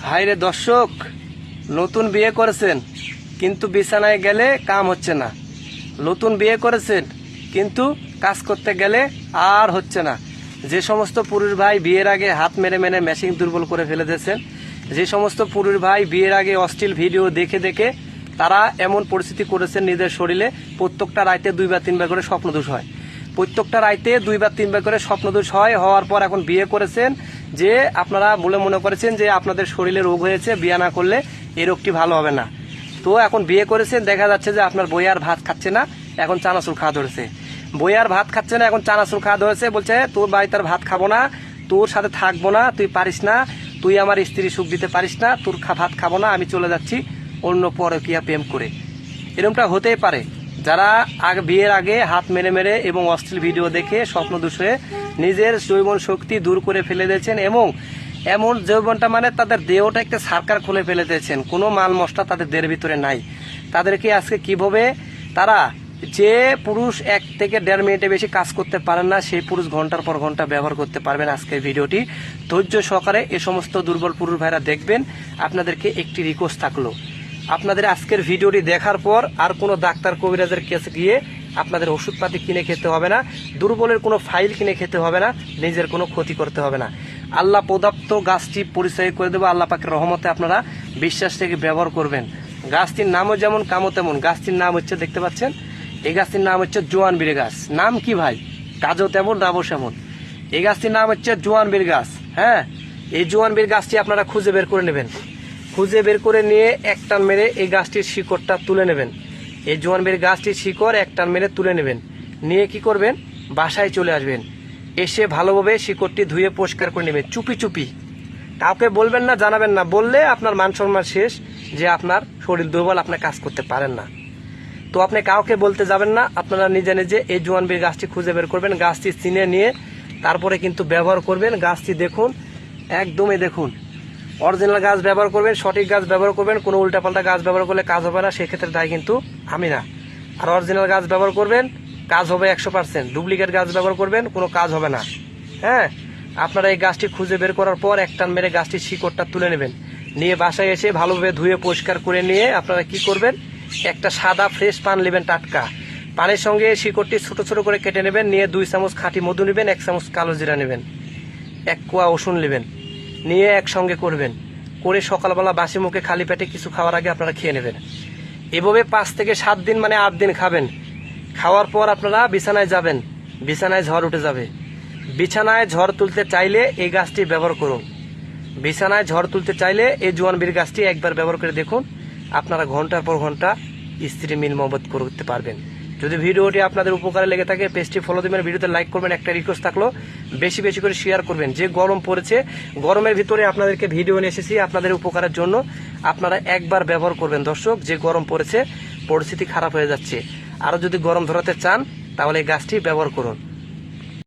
হায়রে দর্শক, নতুন বিয়ে করেছেন কিন্তু বিছানায় গেলে কাম হচ্ছে না। নতুন বিয়ে করেছেন কিন্তু কাজ করতে গেলে আর হচ্ছে না। যে সমস্ত পুরুষ ভাই বিয়ের আগে হাত মেরে মেরে মেশিন দুর্বল করে ফেলে দিয়েছেন, যে সমস্ত পুরুষ ভাই বিয়ের আগে অশ্লীল ভিডিও দেখে দেখে তারা এমন পরিস্থিতি করেছেন নিজের শরীরে প্রত্যেকটা রাইতে 2 বা 3 বার করে স্বপ্নদোষ হয়। প্রত্যেকটা রাইতে 2 বা 3 বার করে স্বপ্নদোষ হওয়ার পর এখন বিয়ে করেছেন, যে আপনারা মনে করেছেন যে আপনাদের শরীরে রোগ হয়েছে, বিয়ে না করলে এই রোগটি ভালো হবে না। তো এখন বিয়ে করেছেন, দেখা যাচ্ছে যে আপনার বই আর ভাত খাচ্ছে না, এখন চানাচুর খাওয়া ধরেছে। বই আর ভাত খাচ্ছে না, এখন চানাচুর খাওয়া ধরেছে। বলছে তোর বাড়িতে আর ভাত খাবো না, তোর সাথে থাকবো না, তুই পারিস না, তুই আমার স্ত্রী সুখ দিতে পারিস না, তোর ভাত খাবো না, আমি চলে যাচ্ছি অন্য পরকীয়া প্রেম করে। এরকমটা হতেই পারে। যারা বিয়ের আগে হাত মেরে মেরে এবং অশ্লীল ভিডিও দেখে স্বপ্নদোষ হয়ে নিজের যৌবন শক্তি দূর করে ফেলে দিয়েছেন, এবং এমন যৌবনটা মানে তাদের দেহটা একটা সার্কার খুলে ফেলে দিয়েছেন, কোনো মাল মশলা তাদের দেহের ভিতরে নাই। তাদেরকে আজকে কিভাবে তারা, যে পুরুষ 1 থেকে 1.5 মিনিটে বেশি কাজ করতে পারেন না, সেই পুরুষ ঘন্টার পর ঘন্টা ব্যবহার করতে পারবেন। আজকের ভিডিওটি ধৈর্য সহকারে এ সমস্ত দুর্বল পুরুষ ভাইরা দেখবেন। আপনাদেরকে একটি রিকোয়েস্ট থাকলো, আপনাদের আজকের ভিডিওটি দেখার পর আর কোনো ডাক্তার কবিরাজের কাছে গিয়ে আপনাদের ওষুধপাতি কিনে খেতে হবে না, দুর্বলের কোনো ফাইল কিনে খেতে হবে না, নিজের কোনো ক্ষতি করতে হবে না। আল্লাহ প্রদত্ত গাছটি পরিচয় করে দেবো। আল্লাহ পাকের রহমতে আপনারা বিশ্বাস থেকে ব্যবহার করবেন। গাছটির নামও যেমন কামও তেমন। গাছটির নাম হচ্ছে, দেখতে পাচ্ছেন, এই গাছটির নাম হচ্ছে জোয়ান বীর গাছ। নাম কি ভাই? কাজও তেমন, রাবও সেমন। এই গাছটির নাম হচ্ছে জোয়ান বীর গাছ। হ্যাঁ, এই জোয়ান বীর গাছটি আপনারা খুঁজে বের করে নেবেন। খুঁজে বের করে নিয়ে এক টান মেরে এই গাছটির শিকড়টা তুলে নেবেন। এই জোয়ান বীর গাছটির শিকড় এক টান মেরে তুলে নেবেন। নিয়ে কি করবেন, বাসায় চলে আসবেন। এসে ভালোভাবে শিকড়টি ধুয়ে পরিষ্কার করে নেবেন, চুপি চুপি। কাউকে বলবেন না, জানাবেন না। বললে আপনার মান সম্মান শেষ, যে আপনার শরীর দুর্বল, আপনি কাজ করতে পারেন না। তো আপনি কাউকে বলতে যাবেন না, আপনারা নিজে নিজে এই জোয়ান বীর গাছটি খুঁজে বের করবেন, গাছটি চিনে নিয়ে তারপরে কিন্তু ব্যবহার করবেন। গাছটি দেখুন, একদমই দেখুন, অরিজিনাল গাছ ব্যবহার করবেন, সঠিক গাছ ব্যবহার করবেন। কোনো উল্টাপাল্টা গাছ ব্যবহার করলে কাজ হবে না, সেক্ষেত্রে দায়ী কিন্তু আমি না। আর অরিজিনাল গাছ ব্যবহার করবেন, কাজ হবে 100%। ডুপ্লিকেট গাছ ব্যবহার করবেন, কোনো কাজ হবে না। হ্যাঁ, আপনারা এই গাছটি খুঁজে বের করার পর এক টান মেরে গাছটির শিকড়টা তুলে নেবেন। নিয়ে বাসায় এসে ভালোভাবে ধুয়ে পরিষ্কার করে নিয়ে আপনারা কি করবেন, একটা সাদা ফ্রেশ পান নেবেন, টাটকা পানের সঙ্গে শিকড়টি ছোট ছোট করে কেটে নেবেন। নিয়ে 2 চামচ খাঁটি মধু নেবেন, 1 চামচ কালো জিরা নেবেন, 1 কোয়া রসুন নেবেন, নিয়ে একসঙ্গে করবেন। করে সকালবেলা বাসি মুখে খালি পেটে কিছু খাওয়ার আগে আপনারা খেয়ে নেবেন। এভাবে 5 থেকে 7 দিন মানে 8 দিন খাবেন। খাওয়ার পর আপনারা বিছানায় যাবেন, বিছানায় ঝড় উঠে যাবে। বিছানায় ঝড় তুলতে চাইলে এই গাছটি ব্যবহার করুন। বিছানায় ঝড় তুলতে চাইলে এই জোয়ান বীর গাছটি একবার ব্যবহার করে দেখুন, আপনারা ঘন্টার পর ঘন্টা স্ত্রী মিল মহব্বত করতে পারবেন। যদি ভিডিওটি আপনাদের উপকারে লেগে থাকে, পেজটি ফলো দিবেন, ভিডিওতে লাইক করবেন। একটা রিকোয়েস্ট থাকলো, বেশি বেশি করে শেয়ার করবেন। যে গরম পড়েছে, গরমের ভিতরে আপনাদেরকে ভিডিও নিয়ে এসেছি আপনাদের উপকারের জন্য। আপনারা একবার ব্যবহার করবেন দর্শক। যে গরম পড়েছে, পরিস্থিতি খারাপ হয়ে যাচ্ছে। আরও যদি গরম ধরাতে চান তাহলে এই গাছটি ব্যবহার করুন।